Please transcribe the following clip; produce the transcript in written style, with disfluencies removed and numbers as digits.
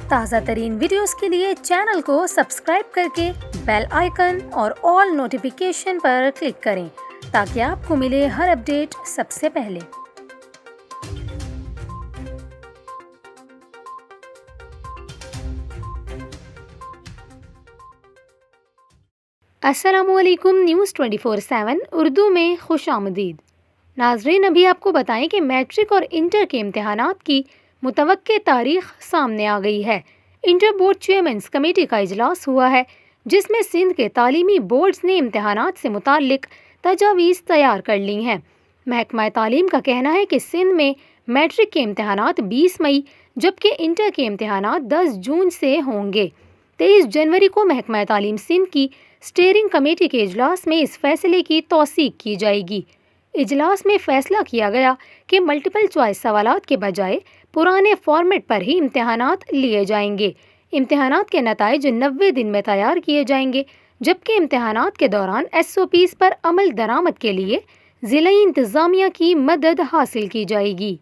تازہ ترین ویڈیوز کے لیے چینل کو سبسکرائب کر کے بیل آئیکن اور آل نوٹیفیکیشن پر کلک کریں تاکہ آپ کو ملے ہر اپڈیٹ سب سے پہلے۔ السلام علیکم، نیوز 24/7 اردو میں خوش آمدید۔ ناظرین، ابھی آپ کو بتائیں کہ میٹرک اور انٹر کے امتحانات کی متوقع تاریخ سامنے آ گئی ہے۔ انٹر بورڈ چیئرمینز کمیٹی کا اجلاس ہوا ہے، جس میں سندھ کے تعلیمی بورڈز نے امتحانات سے متعلق تجاویز تیار کر لی ہیں۔ محکمہ تعلیم کا کہنا ہے کہ سندھ میں میٹرک کے امتحانات 20 مئی جبکہ انٹر کے امتحانات 10 جون سے ہوں گے۔ 23 جنوری کو محکمہ تعلیم سندھ کی اسٹیئرنگ کمیٹی کے اجلاس میں اس فیصلے کی توثیق کی جائے گی۔ اجلاس میں فیصلہ کیا گیا کہ ملٹیپل چوائس سوالات کے بجائے پرانے فارمیٹ پر ہی امتحانات لیے جائیں گے۔ امتحانات کے نتائج 90 دن میں تیار کیے جائیں گے، جبکہ امتحانات کے دوران SOPs پر عمل درآمد کے لیے ضلعی انتظامیہ کی مدد حاصل کی جائے گی۔